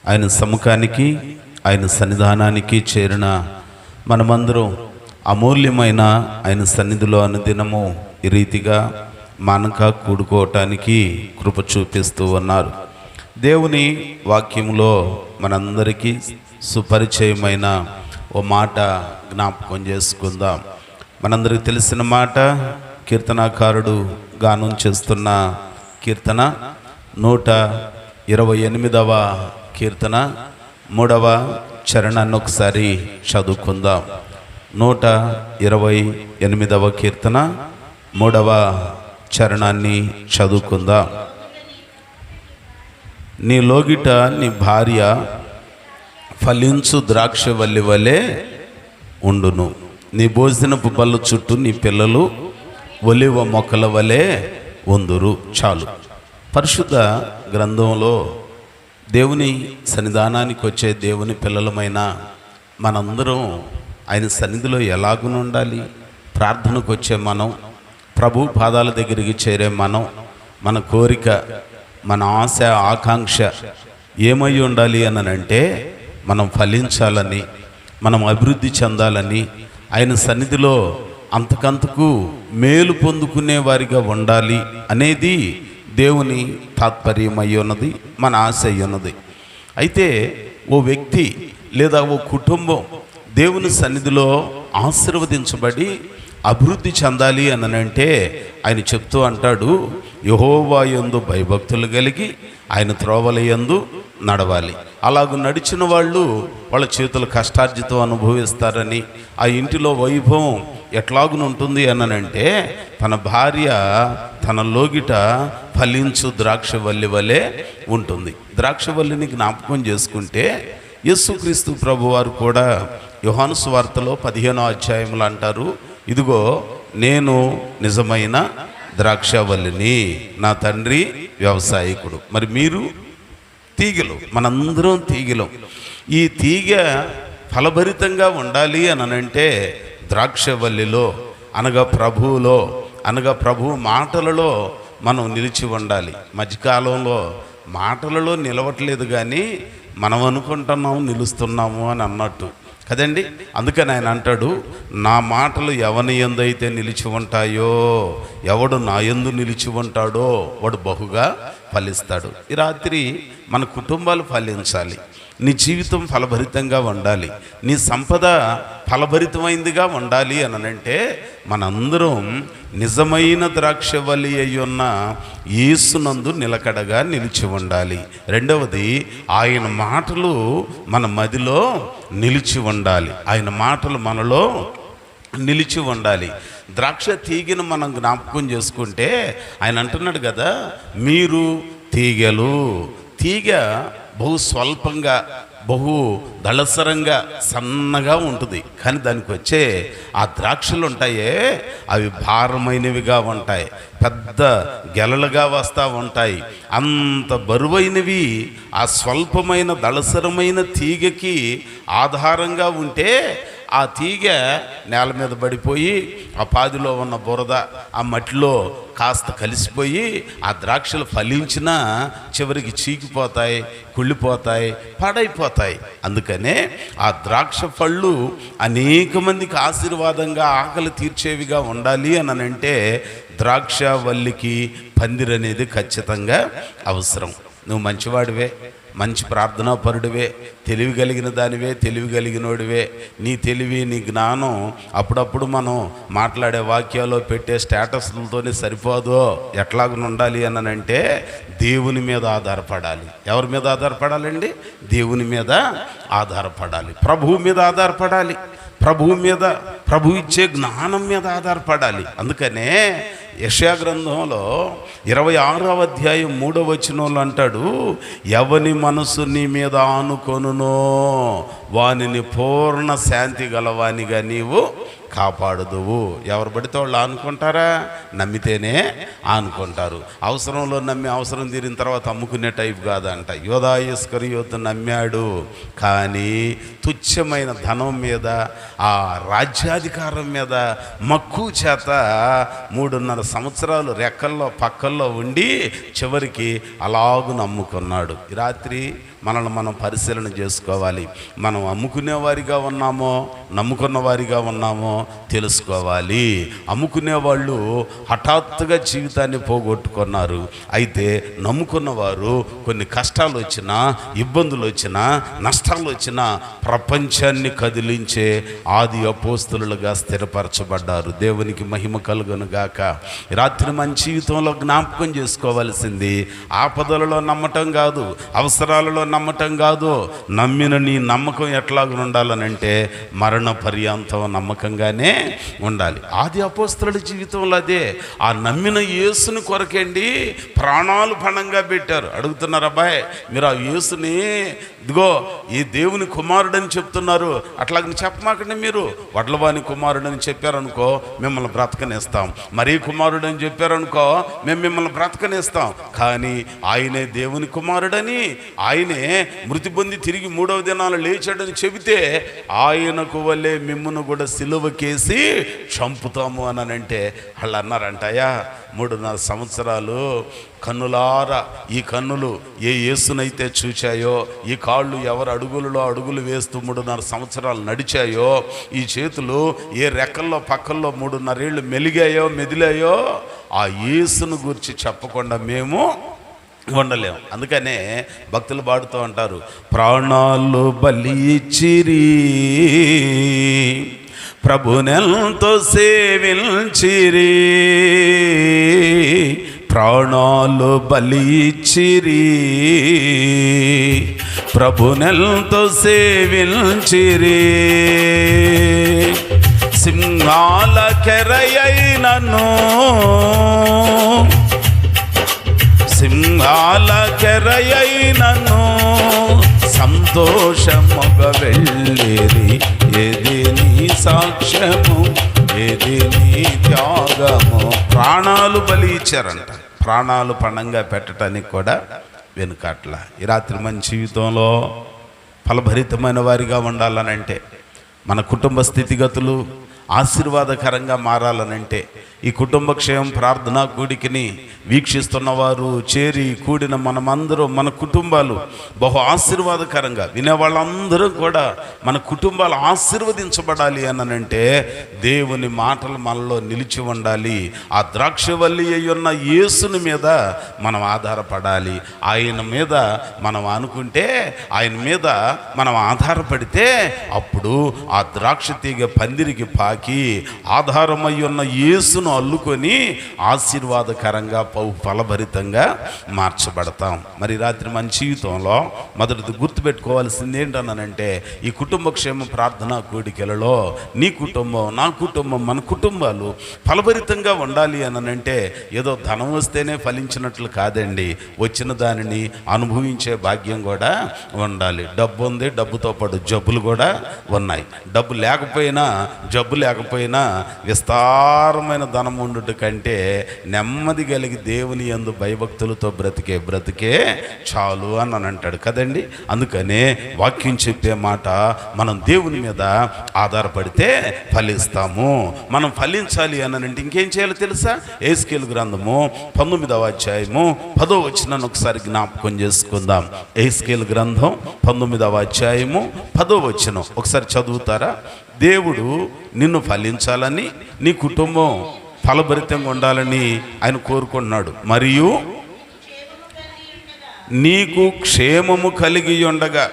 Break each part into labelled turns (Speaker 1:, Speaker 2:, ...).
Speaker 1: ఆయన సముఖానికి, ఆయన సన్నిధానానికి చేరిన మనమందరం అమూల్యమైన ఆయన సన్నిధిలో అనుదినము ఈ రీతిగా మానక కూడుకోవటానికి కృప చూపిస్తూ ఉన్నారు. దేవుని వాక్యములో మనందరికీ సుపరిచయమైన ఓ మాట జ్ఞాపకం చేసుకుందాం. మనందరికీ తెలిసిన మాట, కీర్తనాకారుడు గానం చేస్తున్న కీర్తన 128వ కీర్తన 3వ చరణాన్ని ఒకసారి చదువుకుందాం. 128వ కీర్తన 3వ చరణాన్ని చదువుకుందాం. నీ లోగిట నీ భార్య ఫలించు ద్రాక్షవల్లి వలె ఉండును, నీ భోజనపు బల్ల చుట్టూ నీ పిల్లలు ఒలివ మొక్కల వలె ఉందురు. చాలు. పరిశుద్ధ గ్రంథంలో దేవుని సన్నిధానానికి వచ్చే దేవుని పిల్లలమైన మనందరం ఆయన సన్నిధిలో ఎలాగునుండాలి? ప్రార్థనకు వచ్చే మనం, ప్రభు పాదాల దగ్గరికి చేరే మనం, మన కోరిక, మన ఆశ, ఆకాంక్ష ఏమై ఉండాలి అనంటే మనం ఫలించాలని, మనం అభివృద్ధి చెందాలని, ఆయన సన్నిధిలో అంతకంతకు మేలు పొందుకునే వారిగా ఉండాలి అనేది దేవుని తాత్పర్యం అయి ఉన్నది, మన ఆశ అయి ఉన్నది. అయితే ఓ వ్యక్తి లేదా ఓ కుటుంబం దేవుని సన్నిధిలో ఆశీర్వదించబడి అభివృద్ధి చెందాలి అనంటే ఆయన చెప్తూ అంటాడు, యెహోవా యందు భయభక్తులు కలిగి ఆయన త్రోవల యందు నడవాలి. అలాగ నడిచిన వాళ్ళు వాళ్ళ చేతుల కష్టార్జితం అనుభవిస్తారని, ఆ ఇంటిలో వైభవం ఎట్లాగునుంటుంది అనంటే తన భార్య తన లోగిట ఫలించు ద్రాక్షవల్లి వలె ఉంటుంది. ద్రాక్షవల్లిని జ్ఞాపకం చేసుకుంటే యేసుక్రీస్తు ప్రభువారు కూడా యోహాను సువార్తలో 15వ అధ్యాయంలో అంటారు, ఇదిగో నేను నిజమైన ద్రాక్షవల్లిని, నా తండ్రి వ్యవసాయకుడు, మరి మీరు తీగలు, మనందరం తీగలం. ఈ తీగ ఫలభరితంగా ఉండాలి అనంటే ద్రాక్షవల్లిలో అనగా ప్రభువులో, అనగా ప్రభు మాటలలో మనం నిలిచి ఉండాలి. మధ్యకాలంలో మాటలలో నిలవట్లేదు, కానీ మనం అనుకుంటున్నాము నిలుస్తున్నాము అని అన్నట్టు కదండి. అందుకని ఆయన అంటాడు, నా మాటలు ఎవని యందైతే నిలిచి ఉంటాయో, ఎవడు నా యందు నిలిచి ఉంటాడో వాడు బహుగా ఫలిస్తాడు. ఈ రాత్రి మన కుటుంబాలు ఫలించాలి, నీ జీవితం ఫలభరితంగా ఉండాలి, నీ సంపద ఫలభరితమైందిగా ఉండాలి అనంటే మనందరం నిజమైన ద్రాక్షవల్లి అయ్యున్న యేసునందు నిలకడగా నిలిచి ఉండాలి. రెండవది, ఆయన మాటలు మన మదిలో నిలిచి ఉండాలి, ఆయన మాటలు మనలో నిలిచి ఉండాలి. ద్రాక్ష తీగను మనం జ్ఞాపకం చేసుకుంటే ఆయన అంటున్నాడు కదా, మీరు తీగలు. తీగ బహు స్వల్పంగా, బహు దళసరంగా, సన్నగా ఉంటుంది, కానీ దానికి వచ్చే ఆ ద్రాక్షలు ఉంటాయే అవి భారమైనవిగా ఉంటాయి, పెద్ద గెలలుగా వస్తూ ఉంటాయి. అంత బరువైనవి ఆ స్వల్పమైన దళసరమైన తీగకి ఆధారంగా ఉంటే ఆ తీగ నేల మీద పడిపోయి ఆ పాదిలో ఉన్న బురద ఆ మట్టిలో కాస్త కలిసిపోయి ఆ ద్రాక్షలు ఫలించినా చివరికి చీకిపోతాయి, కుళ్ళిపోతాయి, పాడైపోతాయి. అందుకనే ఆ ద్రాక్ష పళ్ళు అనేక మందికి ఆశీర్వాదంగా, ఆకలి తీర్చేవిగా ఉండాలి అనంటే ద్రాక్షవల్లికి పందిరనేది ఖచ్చితంగా అవసరం. నువ్వు మంచివాడివే, మంచి ప్రార్థనాపరుడివే, తెలివి కలిగిన దానివే, తెలివి కలిగినోడివే. నీ తెలివి, నీ జ్ఞానం అప్పుడప్పుడు మనం మాట్లాడే వాక్యాల్లో పెట్టే స్టేటస్లతోనే సరిపోదు. ఎట్లాగుండాలి అనంటే దేవుని మీద ఆధారపడాలి. ఎవరి మీద ఆధారపడాలండి? దేవుని మీద ఆధారపడాలి, ప్రభువు మీద ఆధారపడాలి, ప్రభువు మీద, ప్రభు ఇచ్చే జ్ఞానం మీద ఆధారపడాలి. అందుకనే యెషయా గ్రంథంలో 26వ అధ్యాయం 3వ వచనంలో అంటాడు, ఎవని మనసు నీ మీద ఆనుకొనునో వానిని పూర్ణ శాంతి గలవానిగా నీవు కాపాడుదువు. ఎవరు పడితే వాళ్ళు ఆనుకుంటారా? నమ్మితేనే ఆనుకుంటారు. అవసరంలో నమ్మి అవసరం తీరిన తర్వాత అమ్ముకునే టైప్ కాదంట. యోధా ఇస్కరియోతు నమ్మాడు, కానీ తుచ్చమైన ధనం మీద, ఆ రాజ్యాధికారం మీద మక్కువ చేత 3.5 సంవత్సరాలు రెక్కల్లో పక్కల్లో ఉండి చివరికి అలాగు నమ్ముకున్నాడు. ఈ రాత్రి మనల్ని మనం పరిశీలన చేసుకోవాలి. మనం అమ్ముకునే వారిగా ఉన్నామో నమ్ముకున్న వారిగా ఉన్నామో తెలుసుకోవాలి. అమ్ముకునే వాళ్ళు హఠాత్తుగా జీవితాన్ని పోగొట్టుకున్నారు. అయితే నమ్ముకున్న వారు కొన్ని కష్టాలు వచ్చినా, ఇబ్బందులు వచ్చినా, నష్టాలు వచ్చినా ప్రపంచాన్ని కదిలించే ఆది అపోస్తలులుగా స్థిరపరచబడ్డారు. దేవునికి మహిమ కలుగును గాక. రాత్రి మన జీవితంలో జ్ఞాపకం చేసుకోవాల్సింది ఆపదలలో నమ్మటం కాదు, అవసరాలలో నమ్మటం కాదు. నమ్మిన నీ నమ్మకం ఎట్లాగా ఉండాలనంటే మరణ పర్యంతం నమ్మకంగానే ఉండాలి. ఆది అపోస్తలుల జీవితంలో అదే. ఆ నమ్మిన యేసుని కొరకండి ప్రాణాలు పణంగా పెట్టారు. అడుగుతున్నారు, అబ్బాయి మీరు ఆ యేసుని ఇదిగో ఈ దేవుని కుమారుడని చెప్తున్నారు, అట్లాగని చెప్పమాకండి. మీరు వడ్లవాని కుమారుడని చెప్పారనుకో మిమ్మల్ని బ్రతకనిస్తాం, మరీ కుమారుడని చెప్పారనుకో మేము మిమ్మల్ని బ్రతకనిస్తాం. కానీ ఆయనే దేవుని కుమారుడని, ఆయనే మృతి పొంది తిరిగి 3వ దినాలు లేచాడని చెబితే ఆయనకు వల్లే మిమ్మును కూడా సిలువకేసి చంపుతాము అని అంటే వాళ్ళు అన్నారంటయా 3.5 సంవత్సరాలు కన్నులారా, ఈ కన్నులు ఏ యేసునైతే చూచాయో, ఈ కాళ్ళు ఎవరు అడుగులలో అడుగులు వేస్తూ 3.5 సంవత్సరాలు నడిచాయో, ఈ చేతులు ఏ రెక్కల్లో పక్కల్లో 3.5 ఏళ్ళు మెలిగాయో మెదిలాయో, ఆ యేసును గురించి చెప్పకుండా మేము ఉండలేము. అందుకనే భక్తులు పాడుతూ ఉంటారు, ప్రాణాలు బలి ఇచ్చిరి ప్రభునెంతో సేవించిరి, ప్రాణాలు బలి ఇచ్చిరి ప్రభునెంతో సేవించిరి, సింహాల కెరయైనను సింహాల కెరయైనను సంతోషముగ వెళ్ళిరి, ఏది నీ సాక్ష్యము, ఏది నీ త్యాగము. ప్రాణాలు బలి ఇచ్చారంట. ప్రాణాలు పణంగా పెట్టడానికి కూడా వెనుకట్ల. ఈ రాత్రి మన జీవితంలో ఫలభరితమైన వారిగా ఉండాలనంటే, మన కుటుంబ స్థితిగతులు ఆశీర్వాదకరంగా మారాలనంటే, ఈ కుటుంబ క్షేమం ప్రార్థనా కూడికిని వీక్షిస్తున్నవారు చేరి కూడిన మనమందరూ మన కుటుంబాలు బహు ఆశీర్వాదకరంగా, వినేవాళ్ళందరూ కూడా మన కుటుంబాలు ఆశీర్వదించబడాలి అనంటే దేవుని మాటలు మనలో నిలిచి ఉండాలి. ఆ ద్రాక్షవల్లి అయ్యున్న యేసుని మీద మనం ఆధారపడాలి. ఆయన మీద మనం అనుకుంటే, ఆయన మీద మనం ఆధారపడితే అప్పుడు ఆ ద్రాక్ష తీగ పందిరికి పాకి ఆధారమయ్యున్న యేసును అల్లుకొని ఆశీర్వాదకరంగా ఫలభరితంగా మార్చబడతాం. మరి రాత్రి మన జీవితంలో మొదటిది గుర్తుపెట్టుకోవాల్సింది ఏంటన్నానంటే, ఈ కుటుంబ క్షేమ ప్రార్థనా కోడికలలో నీ కుటుంబం, నా కుటుంబం, మన కుటుంబాలు ఫలభరితంగా ఉండాలి అనంటే ఏదో ధనం వస్తేనే ఫలించినట్లు కాదండి, వచ్చిన దానిని అనుభవించే భాగ్యం కూడా ఉండాలి. డబ్బు ఉంది, డబ్బుతో పాటు జబ్బులు కూడా ఉన్నాయి. డబ్బు లేకపోయినా జబ్బు లేకపోయినా విస్తారమైన ధనం ఉండుట కంటే నెమ్మది కలిగి దేవుని యందు భయభక్తులతో బ్రతికే చాలు అని అంటాడు కదండి. అందుకనే వాక్యం చెప్పే మాట, మనం దేవుని మీద ఆధారపడితే ఫలిస్తాము. మనం ఫలించాలి అనంటే ఇంకేం చేయాలో తెలుసా? ఎహెజ్కేలు గ్రంథము 19వ అధ్యాయము 10వ వచనాన్ని ఒకసారి జ్ఞాపకం చేసుకుందాం. ఎహెజ్కేలు గ్రంథం 19వ అధ్యాయము 10వ వచనం ఒకసారి చదువుతారా? దేవుడు నిన్ను ఫలించాలని, నీ కుటుంబం ఫలభరితంగా ఉండాలని ఆయన కోరుకుంటున్నాడు. మరియు నీకు క్షేమము కలిగి ఉండగా,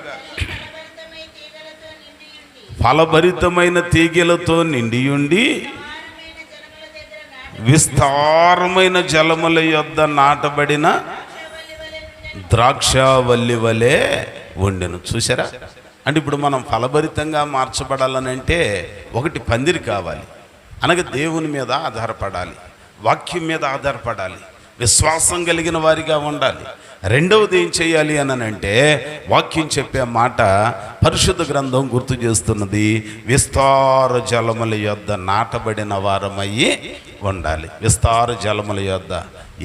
Speaker 1: ఫలభరితమైన తీగలతో నిండియుండి విస్తారమైన జలముల యొద్ద నాటబడిన ద్రాక్షవల్లి వలె ఉండెను. చూసారా? అంటే ఇప్పుడు మనం ఫలభరితంగా మార్చబడాలని అంటే ఒకటి పందిరి కావాలి, అనగా దేవుని మీద ఆధారపడాలి, వాక్యం మీద ఆధారపడాలి, విశ్వాసం కలిగిన వారిగా ఉండాలి, రెండవది ఏం చేయాలి అనంటే, వాక్యం చెప్పే మాట పరిశుద్ధ గ్రంథం గుర్తు చేస్తున్నది, విస్తార జలముల యొద్ద నాటబడిన వారమయ్యి ఉండాలి. విస్తార జలముల యొద్ద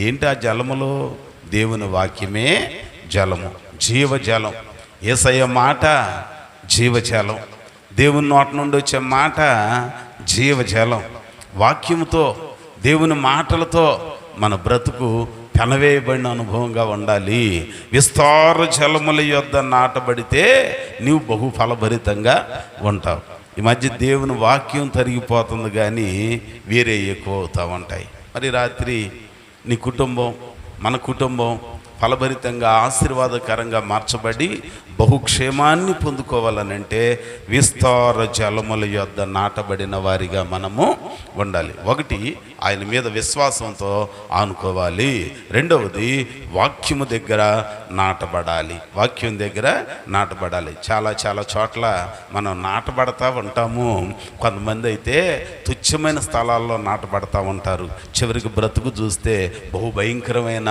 Speaker 1: ఏంటి ఆ జలములు? దేవుని వాక్యమే జలము, జీవజలం. యేసయ్య మాట జీవజలం, దేవుని నోటి నుండి వచ్చే మాట జీవజలం. వాక్యముతో, దేవుని మాటలతో మన బ్రతుకు పెనవేయబడిన అనుభవంగా ఉండాలి. విస్తార జలముల యొద్ద నాటబడితే నీవు బహు ఫలభరితంగా ఉంటావు. ఈ మధ్య దేవుని వాక్యం తరిగిపోతుంది, కానీ వేరే ఎక్కువ అవుతూ ఉంటాయి. మరి రాత్రి నీ కుటుంబం, మన కుటుంబం ఫలభరితంగా ఆశీర్వాదకరంగా మార్చబడి బహుక్షేమాన్ని పొందుకోవాలనంటే విస్తార జలముల యొద్ద నాటబడిన వారిగా మనము ఉండాలి. ఒకటి, ఆయన మీద విశ్వాసంతో ఆనుకోవాలి. రెండవది, వాక్యము దగ్గర నాటబడాలి. వాక్యం దగ్గర నాటబడాలి. చాలా చాలా చోట్ల మనం నాటబడతా ఉంటాము. కొంతమంది అయితే తుచ్చమైన స్థలాల్లో నాటబడతా ఉంటారు. చివరికి బ్రతుకు చూస్తే బహుభయంకరమైన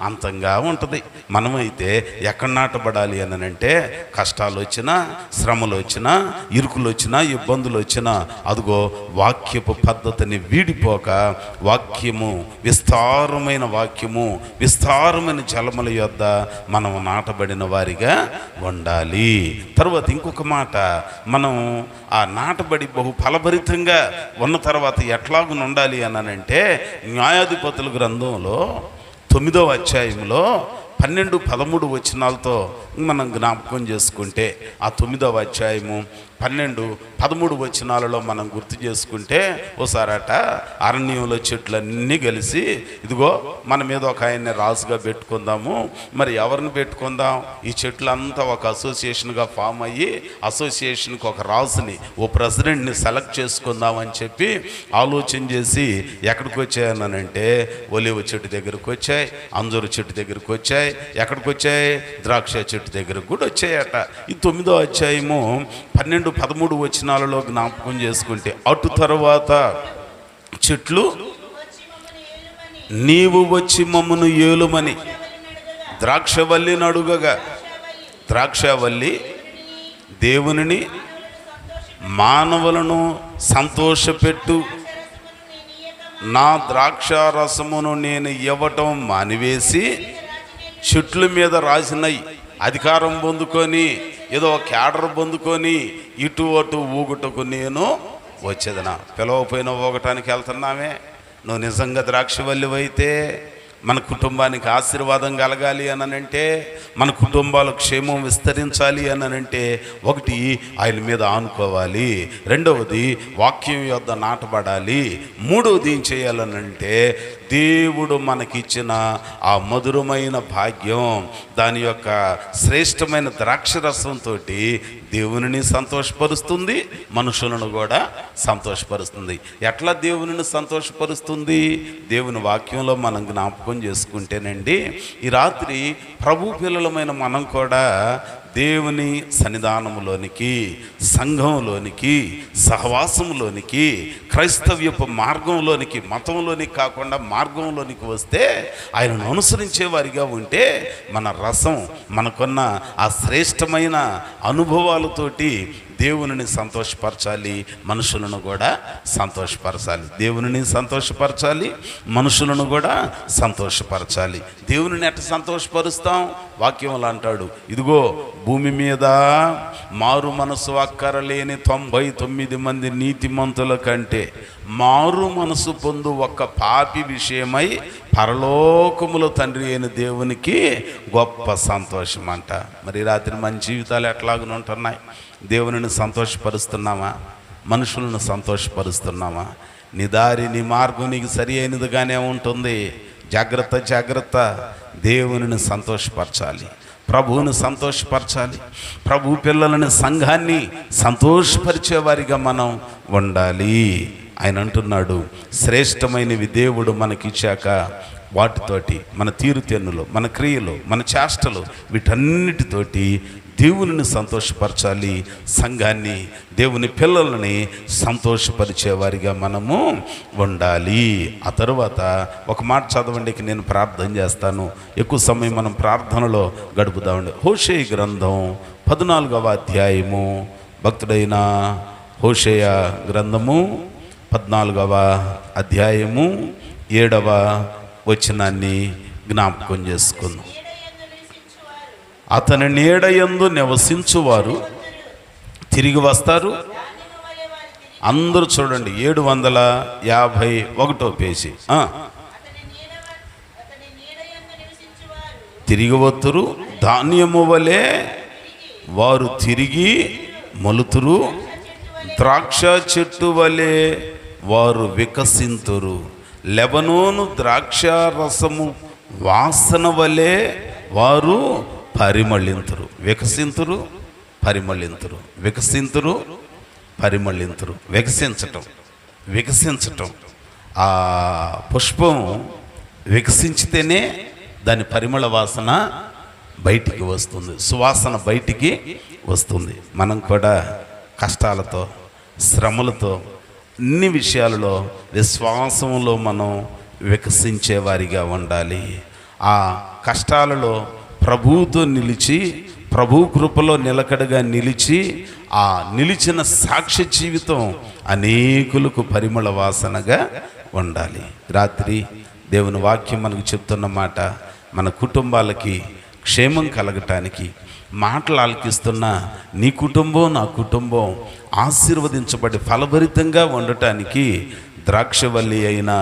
Speaker 1: అంతంగా ఉంటుంది. మనమైతే ఎక్కడ నాటబడాలి అని అంటే, కష్టాలు వచ్చినా, శ్రమలు వచ్చినా, ఇరుకులు వచ్చినా, ఇబ్బందులు వచ్చినా, అదిగో వాక్యపు పద్ధతిని వీడిపోక వాక్యము, విస్తారమైన వాక్యము, విస్తారమైన జలముల యొద్ద మనం నాటబడిన వారిగా ఉండాలి. తర్వాత ఇంకొక మాట, మనం ఆ నాటబడి బహు ఫలభరితంగా ఉన్న తర్వాత ఎట్లాగూ ఉండాలి అనంటే, న్యాయాధిపతుల గ్రంథంలో 9వ అధ్యాయంలో 12-13 వచనాలతో మనం జ్ఞాపకం చేసుకుంటే, ఆ 9వ అధ్యాయము 12-13 వచనాలలో మనం గుర్తు చేసుకుంటే, ఓసారట అరణ్యంలో చెట్లన్నీ కలిసి, ఇదిగో మన మీద ఒక ఆయన్ని రాజుగా పెట్టుకుందాము, మరి ఎవరిని పెట్టుకుందాం? ఈ చెట్లంతా ఒక అసోసియేషన్గా ఫామ్ అయ్యి అసోసియేషన్కి ఒక రాజుని, ఓ ప్రెసిడెంట్ని సెలెక్ట్ చేసుకుందామని చెప్పి ఆలోచన చేసి ఎక్కడికి వచ్చాయనంటే, ఒలివ చెట్టు దగ్గరకు వచ్చాయి, అంజూరు చెట్టు దగ్గరకు వచ్చాయి, ఎక్కడికి వచ్చాయి? ద్రాక్ష చెట్టు దగ్గరకు కూడా వచ్చాయట. ఈ 9వ అధ్యాయము 12-13 వచనాలలో జ్ఞాపకం చేసుకుంటే, అటు తరువాత చెట్లు నీవు వచ్చి మమ్మను ఏలుమని ద్రాక్షవల్లిని అడుగగా, ద్రాక్షవల్లి దేవునిని మానవులను సంతోషపెట్టు, నా ద్రాక్షారసమును నేను ఇవ్వటం మానివేసి చెట్ల మీద రాసినයි అధికారం పొందుకొని, ఏదో క్యాడర్ పొందుకొని ఇటు అటు ఊగుటకు నేను వచ్చేదనా? పిలవపోయిన ఊగటానికి వెళ్తున్నామే. నువ్వు నిజంగా ద్రాక్షవల్లివైతే, మన కుటుంబానికి ఆశీర్వాదం కలగాలి అనంటే, మన కుటుంబాల క్షేమం విస్తరించాలి అనంటే, ఒకటి ఆయన మీద ఆనుకోవాలి, రెండవది వాక్యం యొద్ద నాటబడాలి, మూడవది ఏం చేయాలనంటే, దేవుడు మనకిచ్చిన ఆ మధురమైన భాగ్యం, దాని యొక్క శ్రేష్టమైన ద్రాక్షరసంతో దేవునిని సంతోషపరుస్తుంది, మనుషులను కూడా సంతోషపరుస్తుంది. ఎట్లా దేవునిని సంతోషపరుస్తుంది? దేవుని వాక్యంలో మనం జ్ఞాపకం చేసుకుంటేనండి, ఈ రాత్రి ప్రభు పిల్లలమైన మనం కూడా దేవుని సన్నిధానములోనికి, సంఘంలోనికి, సహవాసంలోనికి, క్రైస్తవ్యపు మార్గంలోనికి, మతంలోనికి కాకుండా మార్గంలోనికి వస్తే, ఆయనను అనుసరించే వారిగా ఉంటే, మన రసం, మనకున్న ఆ శ్రేష్టమైన అనుభవాలతోటి దేవునిని సంతోషపరచాలి, మనుషులను కూడా సంతోషపరచాలి. దేవునిని సంతోషపరచాలి, మనుషులను కూడా సంతోషపరచాలి. దేవునిని ఎట్లా సంతోషపరుస్తాం? వాక్యంలో అంటాడు, ఇదిగో భూమి మీద మారు మనసు అక్కరలేని 99 మంది నీతిమంతుల కంటే మారు మనసు పొందు ఒక్క పాపి విషయమై పరలోకములో తండ్రి అయిన దేవునికి గొప్ప సంతోషం అంట. మరి రాత్రి మన జీవితాలు ఎట్లాగుంటున్నాయి? దేవునిని సంతోషపరుస్తున్నామా? మనుషులను సంతోషపరుస్తున్నామా? నీ దారి, నీ మార్గం నీకు సరి అయినదిగానే ఉంటుంది. జాగ్రత్త, జాగ్రత్త. దేవునిని సంతోషపరచాలి, ప్రభువుని సంతోషపరచాలి, ప్రభు పిల్లలని, సంఘాన్ని సంతోషపరిచేవారిగా మనం ఉండాలి. ఆయన అంటున్నాడు, శ్రేష్టమైనవి దేవుడు మనకిచ్చాక వాటితోటి మన తీరుతెన్నులు, మన క్రియలు, మన చేష్టలు, వీటన్నిటితోటి దేవునిని సంతోషపరచాలి, సంఘాన్ని, దేవుని పిల్లలని సంతోషపరిచేవారిగా మనము ఉండాలి. ఆ తరువాత ఒక మాట చదవండి, నేను ప్రార్థన చేస్తాను. ఎక్కువ సమయం మనం ప్రార్థనలో గడుపుదామండి. హోషేయ గ్రంథం 14వ అధ్యాయము, భక్తుడైన హోషేయ గ్రంథము 14వ అధ్యాయము 7వ వచనాన్ని జ్ఞాపకం చేసుకుందాం. అతని నీడయందు నివసించువారు తిరిగి వస్తారు. అందరూ చూడండి, 751 పేజీ. తిరిగి వత్తురు, ధాన్యము వలె వారు తిరిగి మొలుతురు, ద్రాక్ష చెట్టు వలె వారు వికసింతురు, లెబనోను ద్రాక్ష రసము వాసన వలె వారు పరిమళింతురు. వికసింతురు, పరిమళింతురు, వికసింతురు, పరిమళింతురు. వికసించటం ఆ పుష్పం వికసించితేనే దాని పరిమళ వాసన బయటికి వస్తుంది, సువాసన బయటికి వస్తుంది. మనం కూడా కష్టాలతో, శ్రమలతో, అన్ని విషయాలలో విశ్వాసంలో మనం వికసించే వారిగా ఉండాలి. ఆ కష్టాలలో ప్రభువుతో నిలిచి, ప్రభు కృపలో నిలకడగా నిలిచి, ఆ నిలిచిన సాక్ష్య జీవితం అనేకులకు పరిమళ వాసనగా ఉండాలి. రాత్రి దేవుని వాక్యం మనకు చెప్తున్న మాట, మన కుటుంబాలకి క్షేమం కలగటానికి, మాటలు ఆలకిస్తున్న నీ కుటుంబం, నా కుటుంబం ఆశీర్వదించబడి ఫలభరితంగా ఉండటానికి ద్రాక్షవల్లి అయిన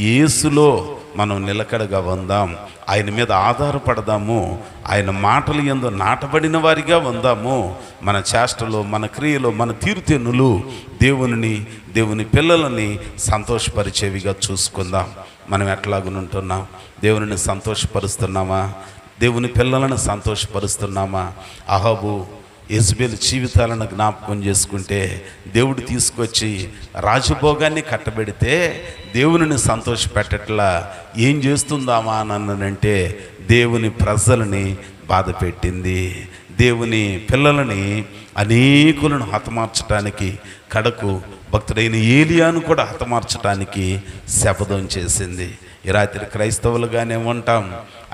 Speaker 1: యేసులో మనం నిలకడగా ఉందాం. ఆయన మీద ఆధారపడదాము. ఆయన మాటలు యందు నాటబడిన వారిగా ఉందాము. మన చేష్టలు, మన క్రియలు, మన తీరుతెన్నులు దేవుని పిల్లలని సంతోషపరిచేవిగా చూసుకుందాం. మనం ఎట్లాగునుంటున్నాం? దేవుని సంతోషపరుస్తున్నామా? దేవుని పిల్లలను సంతోషపరుస్తున్నామా? అహాబు, యెజబెలు జీవితాలను జ్ఞాపకం చేసుకుంటే, దేవుడు తీసుకొచ్చి రాజభోగాన్ని కట్టబెడితే దేవునిని సంతోషపెట్టట్లా ఏం చేస్తుందామా అనంటే దేవుని ప్రజలని బాధ పెట్టింది. దేవుని పిల్లలని అనేకులను హతమార్చడానికి, కడకు భక్తుడైన ఏలియాను కూడా హతమార్చడానికి శపథం చేసింది. ఈ రాత్రి క్రైస్తవులుగానే ఉంటాం.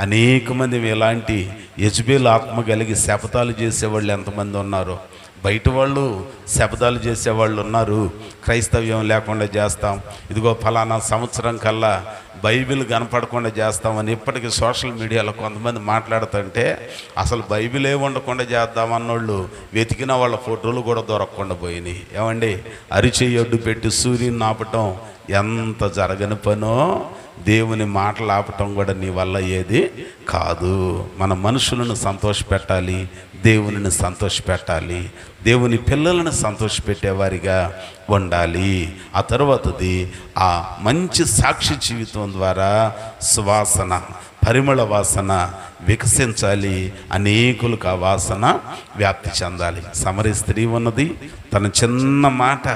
Speaker 1: అనేక మంది ఇలాంటి యెజబెలు ఆత్మ కలిగి శపథాలు చేసేవాళ్ళు ఎంతమంది ఉన్నారు? బయట వాళ్ళు శపథాలు చేసేవాళ్ళు ఉన్నారు. క్రైస్తవ్యం లేకుండా చేస్తాం, ఇదిగో ఫలానా సంవత్సరం కల్లా బైబిల్ కనపడకుండా చేస్తామని ఇప్పటికీ సోషల్ మీడియాలో కొంతమంది మాట్లాడుతుంటే, అసలు బైబిలే ఉండకుండా చేద్దామన్నోళ్ళు వెతికిన వాళ్ళ ఫోటోలు కూడా దొరకకుండా పోయినాయి. ఏమండి, అరిచేయి అడ్డు పెట్టి సూర్యుని ఆపటం ఎంత జరగని పనో, దేవుని మాటలు ఆపటం కూడా నీ వల్ల ఏది కాదు. మన మనుషులను సంతోషపెట్టాలి, దేవునిని సంతోషపెట్టాలి, దేవుని పిల్లలను సంతోషపెట్టేవారిగా ఉండాలి. ఆ తర్వాతది ఆ మంచి సాక్షి జీవితం ద్వారా సువాసన, పరిమళ వాసన వికసించాలి. అనేకులకు ఆ వాసన వ్యాప్తి చెందాలి. సమరీ స్త్రీ ఉన్నది, తన చిన్న మాట,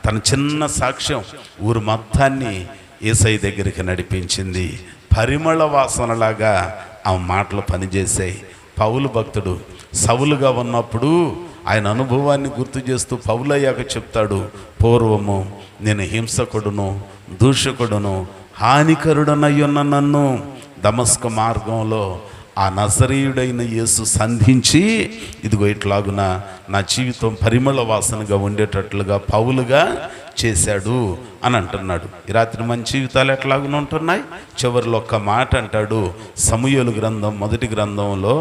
Speaker 1: తన చిన్న సాక్ష్యం ఊరు మొత్తాన్ని యేసయ్య దగ్గరికి నడిపించింది. పరిమళ వాసనలాగా ఆ మాటలు పనిచేసాయి. పౌలు భక్తుడు సౌలుగా ఉన్నప్పుడు ఆయన అనుభవాన్ని గుర్తు చేస్తూ పౌలయ్యాక చెప్తాడు, పూర్వము నేను హింసకుడును, దూషకుడును, హానికరుడనయ్యున్న నన్ను దమస్క మార్గంలో ఆ నజరీయుడైన యేసు సంధించి, ఇదిగో ఇట్లాగున నా జీవితం పరిమళ వాసనగా ఉండేటట్లుగా పౌలుగా చేశాడు అని అంటున్నాడు. ఈ రాత్రి మన జీవితాలు ఎట్లాగున ఉంటున్నాయి? చివరిలో ఒక్క మాట అంటాడు. సమూయేలు గ్రంథం 1వ గ్రంథంలో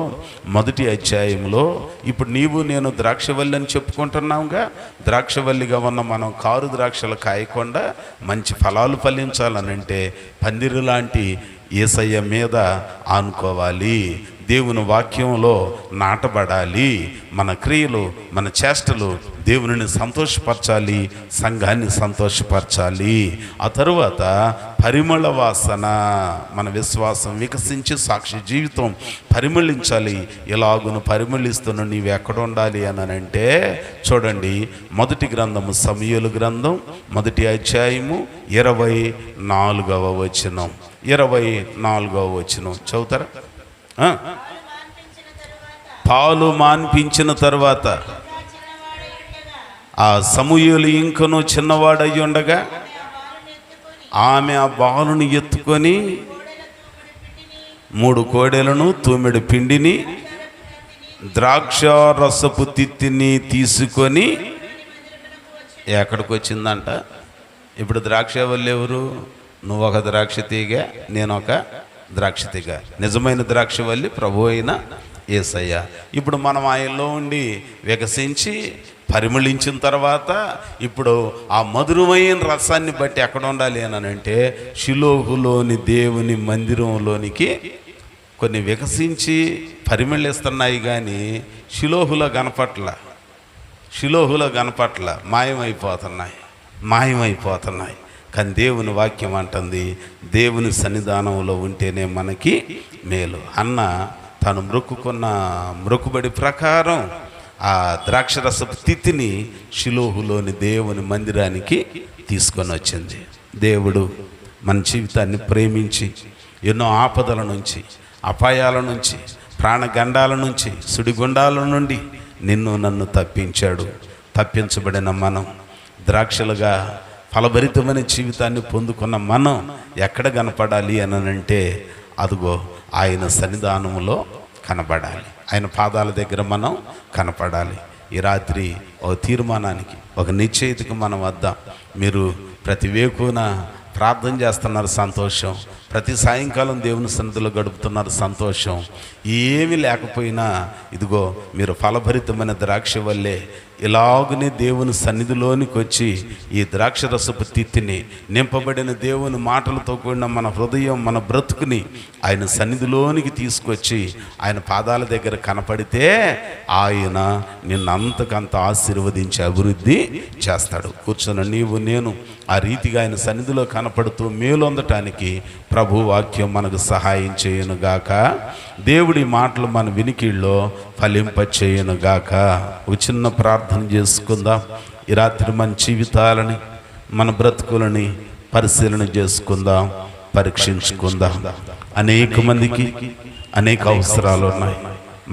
Speaker 1: 1వ అధ్యాయంలో, ఇప్పుడు నీవు నేను ద్రాక్షవల్లి అని చెప్పుకుంటున్నావుగా, ద్రాక్షవల్లిగా ఉన్న మనం కారు ద్రాక్షలు కాయకుండా మంచి ఫలాలు ఫలించాలనంటే పందిరి లాంటి యేసయ్య మీద ఆనుకోవాలి, దేవుని వాక్యంలో నాటబడాలి. మన క్రియలు, మన చేష్టలు దేవునిని సంతోషపరచాలి, సంఘాన్ని సంతోషపరచాలి. ఆ తరువాత పరిమళ వాసన, మన విశ్వాసం వికసించి సాక్షి జీవితం పరిమళించాలి. ఇలాగును పరిమళిస్తున్న నీవు ఎక్కడ ఉండాలి అని అంటే, చూడండి 1వ గ్రంథము సమూయేలు గ్రంథం 1వ అధ్యాయము 24వ వచనం, 24వ వచనం చదువుతారా? పాలు మాన్పించిన తర్వాత ఆ సమూయేలు ఇంకనూ చిన్నవాడయ్యి ఉండగా ఆమె ఆ బాలుని ఎత్తుకొని 3 కోడెలను తూమెడు పిండిని ద్రాక్ష రసపు తిత్తిని తీసుకొని ఎక్కడికి వచ్చిందంట. ఇప్పుడు ద్రాక్షవల్లి ఎవరు? నువ్వు ఒక ద్రాక్ష తీగ, నేను ఒక ద్రాక్ష తీగ. నిజమైన ద్రాక్షవల్లి ప్రభు అయిన యేసయ్య. ఇప్పుడు మనం ఆయనలో ఉండి వికసించి పరిమళించిన తర్వాత ఇప్పుడు ఆ మధురమైన రసాన్ని బట్టి ఎక్కడ ఉండాలి అని అంటే షిలోహులోని దేవుని మందిరంలోనికి కొన్ని వికసించి పరిమళిస్తున్నాయి, కానీ షిలోహులో కనపట్ల మాయమైపోతున్నాయి. కానీ దేవుని వాక్యం అంటుంది దేవుని సన్నిధానంలో ఉంటేనే మనకి మేలు. అన్న తను మొక్కుబడి ప్రకారం ఆ ద్రాక్షరసపు తిత్తిని షిలోహులోని దేవుని మందిరానికి తీసుకొని వచ్చింది. దేవుడు మన జీవితాన్ని ప్రేమించి ఎన్నో ఆపదల నుంచి, అపాయాల నుంచి, ప్రాణగండాల నుంచి, సుడిగుండాల నుండి నిన్ను నన్ను తప్పించాడు. తప్పించబడిన మనం ద్రాక్షలుగా ఫలభరితమైన జీవితాన్ని పొందుకున్న మనం ఎక్కడ కనపడాలి అని అంటే అదిగో ఆయన సన్నిధానంలో కనపడాలి, ఆయన పాదాల దగ్గర మనం కనపడాలి. ఈ రాత్రి ఒక తీర్మానానికి, ఒక నిశ్చయితకి మనం వద్దాం. మీరు ప్రతి వేకున ప్రార్థన చేస్తున్నారు, సంతోషం. ప్రతి సాయంకాలం దేవుని సన్నిధిలో గడుపుతున్నారు, సంతోషం. ఏమీ లేకపోయినా ఇదిగో మీరు ఫలభరితమైన ద్రాక్ష వల్లే ఇలాగనే దేవుని సన్నిధిలోనికి వచ్చి ఈ ద్రాక్షరసపు తిత్తిని నింపబడిన దేవుని మాటలతో కూడిన మన హృదయం, మన బ్రతుకుని ఆయన సన్నిధిలోనికి తీసుకొచ్చి ఆయన పాదాల దగ్గర కనపడితే ఆయన నిన్నంతకంత ఆశీర్వదించి అభివృద్ధి చేస్తాడు. కూర్చున్న నీవు నేను ఆ రీతిగా ఆయన సన్నిధిలో కనపడుతూ మేలొందటానికి ప్రభు వాక్యం మనకు సహాయం చేయనుగాక. దేవుడి మాటలు మన వినికిల్లో ఫలింపచేయనుగాక. ఒక చిన్న ప్రార్థన చేసుకుందాం. ఈ రాత్రి మన జీవితాలని, మన బ్రతుకులని పరిశీలన చేసుకుందాం, పరీక్షించుకుందాం. అనేక మందికి అనేక అవసరాలు ఉన్నాయి.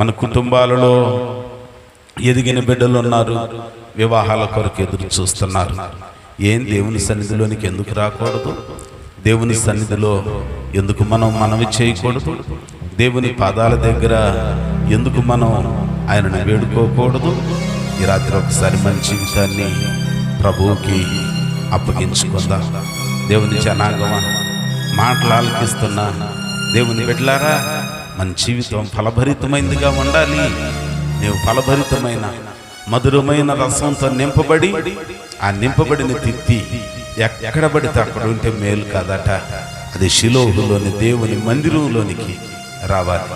Speaker 1: మన కుటుంబాలలో ఎదిగిన బిడ్డలు ఉన్నారు, వివాహాల కొరకు ఎదురు చూస్తున్నారు. ఏం దేవుని సన్నిధిలోనికి ఎందుకు రాకూడదు? దేవుని సన్నిధిలో ఎందుకు మనం మనవి చేయకూడదు? దేవుని పాదాల దగ్గర ఎందుకు మనం ఆయనను వేడుకోకూడదు? ఈ రాత్రి ఒకసారి మన జీవితాన్ని ప్రభువుకి అప్పగించుకుందాం. దేవుని జనాంగమా, మాటలు ఆలకిస్తున్న దేవుని బిడ్డలారా, మన జీవితం ఫలభరితమైనదిగా ఉండాలి. నీవు ఫలభరితమైన మధురమైన రసంతో నింపబడి ఆ నింపబడిన తిత్తి ఎక్కడ పడితే అక్కడ ఉంటే మేలు కాదట. అది షిలోహులోని దేవుని మందిరంలోనికి రావాలి.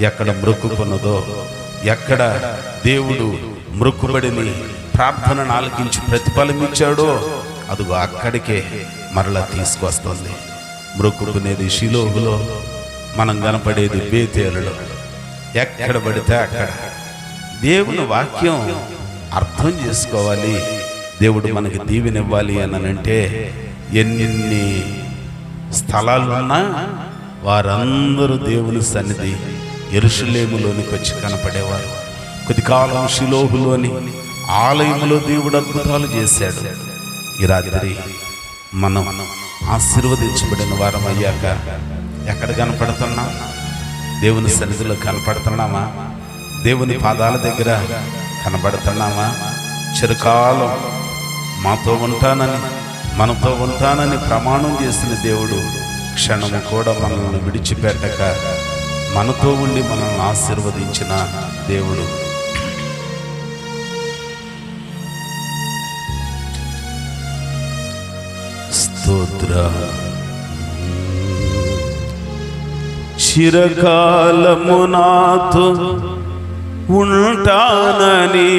Speaker 1: ఎక్కడ మొక్కుకున్నదో, ఎక్కడ దేవుడు మొక్కుబడిని ప్రార్థనను ఆలకించి ప్రతిఫలం ఇచ్చాడో అదిగో అక్కడికే మరలా తీసుకొస్తుంది. మొక్కుకునేది షిలోహులో, మనం కనపడేది బేతేలులో. ఎక్కడ పడితే అక్కడ దేవుని వాక్యం అర్థం చేసుకోవాలి. దేవుడు మనకి దీవెనివ్వాలి అని అంటే ఎన్ని స్థలాలున్నా వారందరూ దేవుని సన్నిధి యెరూషలేములోనికి వచ్చి కనపడేవారు. కొద్ది కాలం షిలోహులోని ఆలయములో దేవుడు అద్భుతాలు చేశాడు. ఈ రాత్రి మనం ఆశీర్వదించబడిన వారం అయ్యాక ఎక్కడ కనపడుతున్నాం? దేవుని సన్నిధిలో కనపడుతున్నామా? దేవుని పాదాల దగ్గర కనబడుతున్నామా? చిరకాలం మాతో ఉంటానని, మనతో ఉంటానని ప్రమాణం చేసిన దేవుడు క్షణము కూడా మనల్ని విడిచిపెట్టక మనతో ఉండి మనల్ని ఆశీర్వదించిన దేవుడు. స్తోత్ర. చిరకాలము నాతో ఉంటానని,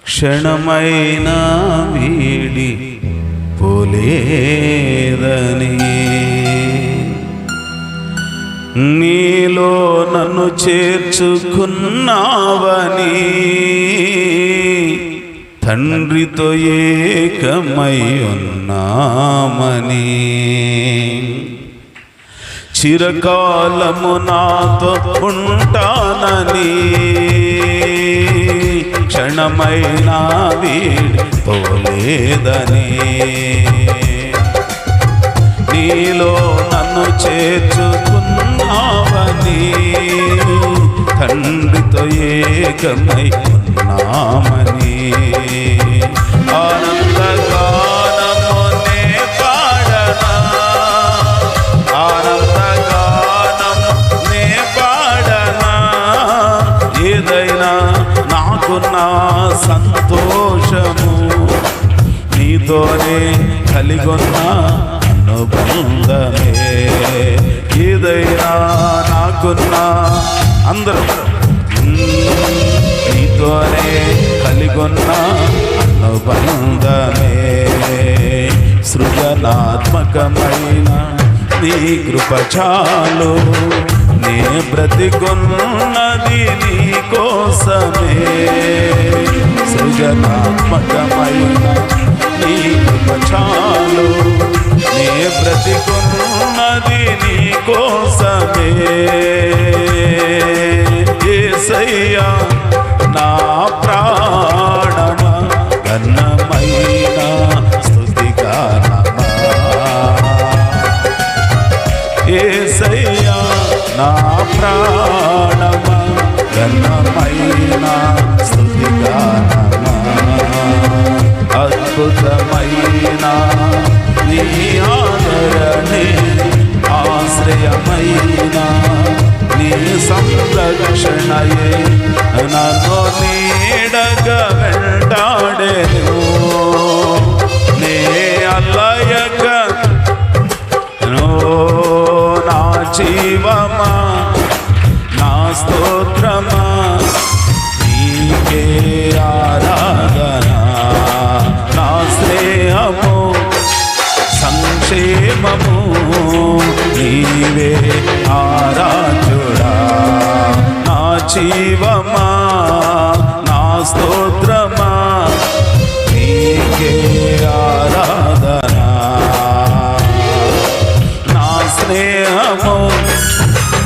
Speaker 1: క్షణమైన వీడి పోలేదని, నీలో నన్ను చేర్చుకున్నావని, తండ్రితో ఏకమై ఉన్నామని, చిరకాలము నాతో ఉంటానని క్షణమైనా వీడిపోలేదని నీలో నన్ను చేర్చుకున్నావని తండ్రితో ఏకమై ఉన్నామని ఆనందగానము నే పాడనా ఆనందగానము నే పాడనా ఏదైనా నాకున్న సంతోషము నీతోనే కలిగొన్న అనుబంధమే ఏదైనా నాకున్న అందరూ నీతోనే కలిగొన్న అనుబంధమే సృజనాత్మకమైన నీ కృప చాలు నే బ్రతికున్నది నీ కోసమే సృజనాత్మకమైన నీ కృప చాలు నే బ్రతికున్నది నీ కోసమే యేసయ్యా నా ప్రాణమా ఘనమైన స్తుతిగానమా యేసయ్యా నా ప్రాణమా ఘనమైన స్తుతిగానమా అద్భుతమైన నీ ఆదరణే ఆశ్రయమైన నీ సంరక్షణయే నన్ను నీడగా వెంటాడెను నే అలయక నా జీవమా నా స్తోత్రమా నీకే ఆరాధన నా స్నేహము సంక్షేమము నీవే ఆరాధ్యుడా నా జీవమా నా స్తోత్రమా నీకే ఆరాధన నా స్నేహము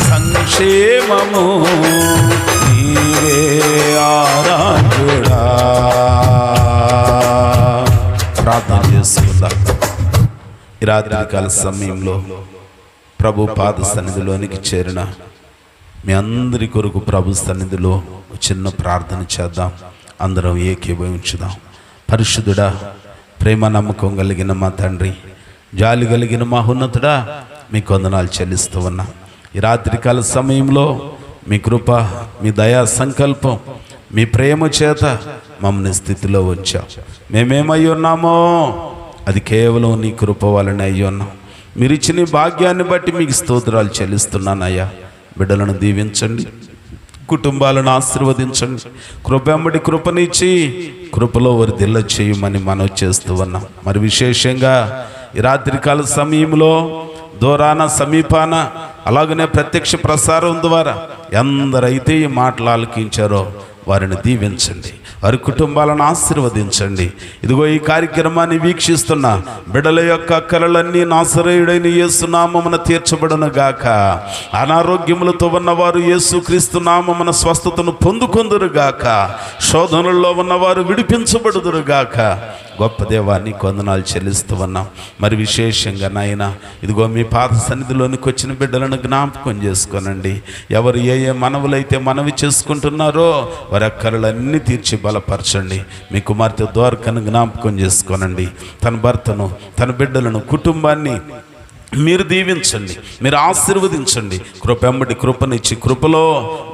Speaker 1: సంక్షేమము నీవే ఆరాధ్యుడా ప్రార్థన చేసుకుందాం. ఈ రాత్రికాల సమయంలో ప్రభు పాద సన్నిధిలోనికి చేరిన మీ అందరి కొరకు ప్రభు సన్నిధిలో చిన్న ప్రార్థన చేద్దాం. అందరం ఏకీభవించుదాం. పరిశుద్ధుడా, ప్రేమ నమ్మకం కలిగిన మా తండ్రి, జాలి కలిగిన మా ఉన్నతుడా, మీకు వందనాలు చెల్లిస్తూ ఉన్నా. ఈ రాత్రికాల సమయంలో మీ కృప, మీ దయా సంకల్పం, మీ ప్రేమ చేత మమ్మల్ని స్థితిలో ఉంచాం. మేమేమై ఉన్నామో అది కేవలం నీ కృప వలన అయ్యి ఉన్నాం. మీరు ఇచ్చిన భాగ్యాన్ని బట్టి మీకు స్తోత్రాలు చెల్లిస్తున్నానయ్యా. బిడ్డలను దీవించండి, కుటుంబాలను ఆశీర్వదించండి, కృపెంబడి కృపనిచ్చి కృపలో వర్ధిల్ల చేయమని మనవి చేస్తూ ఉన్నాం. మరి విశేషంగా ఈ రాత్రికాల సమయంలో దూరాన సమీపాన అలాగనే ప్రత్యక్ష ప్రసారం ద్వారా ఎందరైతే ఈ మాటలు ఆలకించారో వారిని దీవించండి, వారి కుటుంబాలను ఆశీర్వదించండి. ఇదిగో ఈ కార్యక్రమాన్ని వీక్షిస్తున్న బిడ్డల యొక్క అక్కరలన్నీ నాసరేయుడైన యేసు నామమున తీర్చబడును గాక. అనారోగ్యములతో ఉన్నవారు యేసుక్రీస్తు నామమున స్వస్థతను పొందుకొందురు గాక. శోధనల్లో ఉన్నవారు విడిపించబడుదురు గాక. గొప్ప దేవాన్ని వందనాలు చెల్లిస్తూ ఉన్నాం. మరి విశేషంగా నాయన ఇదిగో మీ పాద సన్నిధిలోనికి వచ్చిన బిడ్డలను జ్ఞాపకం చేసుకోనండి. ఎవరు ఏ ఏ మనవులైతే మనవి చేసుకుంటున్నారో వారి అక్కర్లన్నీ తీర్చి బలపరచండి. మీ కుమార్తె ద్వారకను జ్ఞాపకం చేసుకోనండి. తన భర్తను, తన బిడ్డలను, కుటుంబాన్ని మీరు దీవించండి, మీరు ఆశీర్వదించండి. కృపెంబడి కృపనిచ్చి కృపలో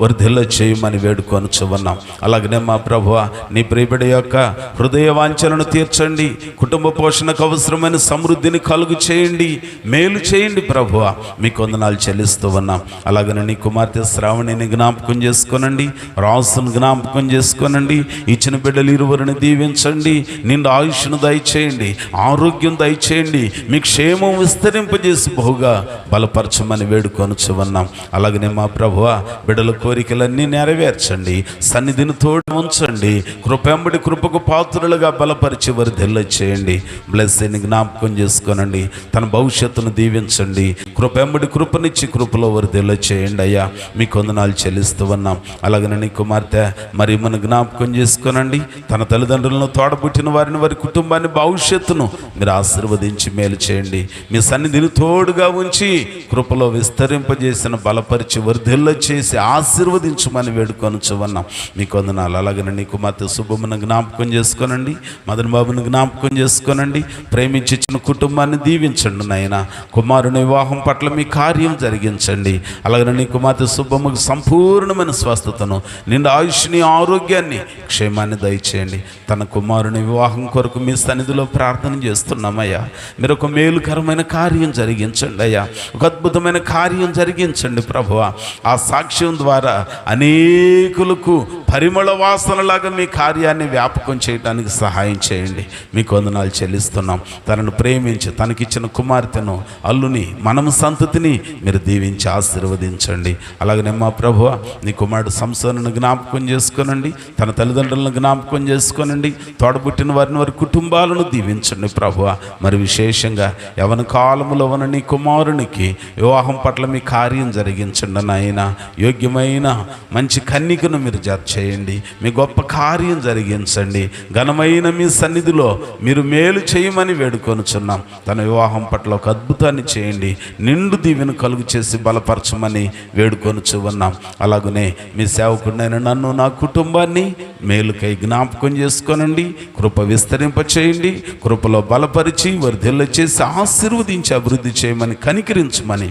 Speaker 1: వర్ధిల్ల చేయమని వేడుకొనుచు ఉన్నాం. అలాగనే మా ప్రభువా, నీ ప్రియబిడ్డ యొక్క హృదయ వాంఛలను తీర్చండి, కుటుంబ పోషణకు అవసరమైన సమృద్ధిని కలుగు చేయండి, మేలు చేయండి. ప్రభువా, మీకు వందనాలు చెల్లిస్తూ ఉన్నాం. అలాగనే నీ కుమార్తె శ్రావణిని జ్ఞాపకం చేసుకోనండి, రాసును జ్ఞాపకం చేసుకోనండి. ఇచ్చిన బిడ్డలు ఇరువురిని దీవించండి, నిండు ఆయుష్ను దయచేయండి, ఆరోగ్యం దయచేయండి, మీ క్షేమం విస్తరింప విస్తరింపజేసి బహుగా బలపరచమని వేడుకొనుచు ఉన్నాం. అలాగనే మా ప్రభువా, బిడ్డల కోరికలన్నీ నెరవేర్చండి, సన్నిధిని తోడు ఉంచండి, కృపెంబడి కృపకు పాత్రులుగా బలపరిచి వర్ధిల్ల చేయండి. బ్లెస్సింగ్ జ్ఞాపకం చేసుకోనండి, తన భవిష్యత్తును దీవించండి, కృపెంబడి కృపనిచ్చి కృపలో వర్ధిల్ల చేయండి. అయ్యా మీకు వందనాలు చెల్లిస్తూ ఉన్నాం. అలాగనే నీ కుమార్తె మరి మన జ్ఞాపకం చేసుకోనండి, తన తల్లిదండ్రులను తోడబుట్టిన వారిని, వారి కుటుంబాన్ని, భవిష్యత్తును మీరు ఆశీర్వదించి మేలు చేయండి. మీ సన్నిధిని తోడుగా ఉంచి కృపలో విస్తరింపజేసిన బలపరిచి వర్ధిల్ల చేసి ఆశీర్వదించమని వేడుకొనుచు ఉన్నాం. మీకు వందనాలు. అలాగనే నీ కుమార్తె శుభమును జ్ఞాపకం చేసుకోనండి, మదన్ బాబుని జ్ఞాపకం చేసుకోనండి, ప్రేమించిన కుటుంబాన్ని దీవించండి నాయన. కుమారుని వివాహం పట్ల మీ కార్యం జరిగించండి. అలాగనే నీ కుమార్తె శుభముకు సంపూర్ణమైన స్వస్థతను, నిండు ఆయుష్ని, ఆరోగ్యాన్ని, క్షేమాన్ని దయచేయండి. తన కుమారుని వివాహం కొరకు మీ సన్నిధిలో ప్రార్థన చేస్తున్నామయ్యా. మీరు ఒక మేలుకరమైన కార్యం జరిగించండి అయ్యా, ఒక అద్భుతమైన కార్యం జరిగించండి ప్రభువా. ఆ సాక్ష్యం ద్వారా అనేకులకు పరిమళ వాసనలాగా మీ కార్యాన్ని వ్యాపకం చేయడానికి సహాయం చేయండి. మీకు వందనాలు చెల్లిస్తున్నాం. తనను ప్రేమించి తనకిచ్చిన కుమార్తెను, అల్లుని, మనము సంతతిని మీరు దీవించి ఆశీర్వదించండి. అలాగనే మా ప్రభువా, నీ కుమారుడు సంసోనును జ్ఞాపకం చేసుకోనండి, తన తల్లిదండ్రులను జ్ఞాపకం చేసుకోనండి, తోడబుట్టిన వారిని, వారి కుటుంబాలను దీవించండి ప్రభువా. మరి విశేషంగా యవన కాలములో ఉన్న నీ కుమారునికి వివాహం పట్ల మీ కార్యం జరిగించండి నాయన. యోగ్యమైన మంచి కన్నికను మీరు చేయండి, మీ గొప్ప కార్యం జరిగించండి. ఘనమైన మీ సన్నిధిలో మీరు మేలు చేయమని వేడుకొనుచున్నాం. తన వివాహం పట్ల ఒక అద్భుతాన్ని చేయండి, నిండు దీవెన కలుగు చేసి బలపరచమని వేడుకొనుచు ఉన్నాం. అలాగనే మీ సేవకుడినైన నన్ను, నా కుటుంబాన్ని మేలుకై జ్ఞాపకం చేసుకోనండి, కృప విస్తరింప చేయండి, కృపలో బలపరిచి వర్ధిల్ల చేసి ఆశీర్వదించి అభివృద్ధి చేయమని, కనికరించమని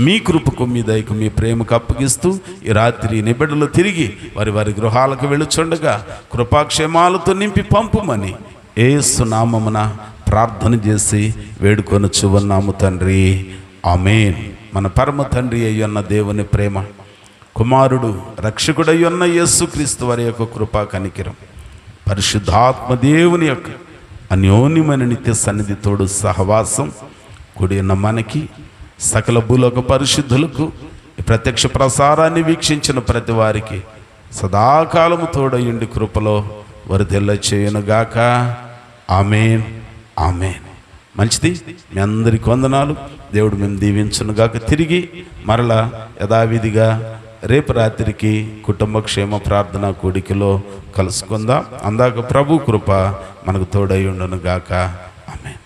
Speaker 1: మీ కృపకు, మీ దయకు, మీ ప్రేమకు అప్పగిస్తూ ఈ రాత్రి నిబిడలు తిరిగి వారి వారి గృహాలకు వెళుచుండగా కృపాక్షేమాలతో నింపి పంపుమని యేసు నామమున ప్రార్థన చేసి వేడుకొనుచు ఉన్నాము తండ్రి. ఆమేన్. మన పరమ తండ్రి అయ్యున్న దేవుని ప్రేమ, కుమారుడు రక్షకుడయ్యున్న యేసుక్రీస్తు వారి యొక్క కృపా కనికిరం, పరిశుద్ధాత్మ దేవుని యొక్క అన్యోన్యమైన నిత్య సన్నిధి తోడు సహవాసం కూడి ఉన్న మనకి, సకల భూలోక పరిశుద్ధులకు, ఈ ప్రత్యక్ష ప్రసారాన్ని వీక్షించిన ప్రతి వారికి సదాకాలము తోడయుండి కృపలో వర్ధిల్ల చేయునుగాక. ఆమేన్, ఆమేన్. మంచిది. మీ అందరికి వందనాలు. దేవుడు మేము దీవించునుగాక. తిరిగి మరలా యథావిధిగా రేపు రాత్రికి కుటుంబ క్షేమ ప్రార్థన కూడికలో కలుసుకుందాం. అందాక ప్రభు కృప మనకు తోడై ఉండునుగాక. ఆమేన్.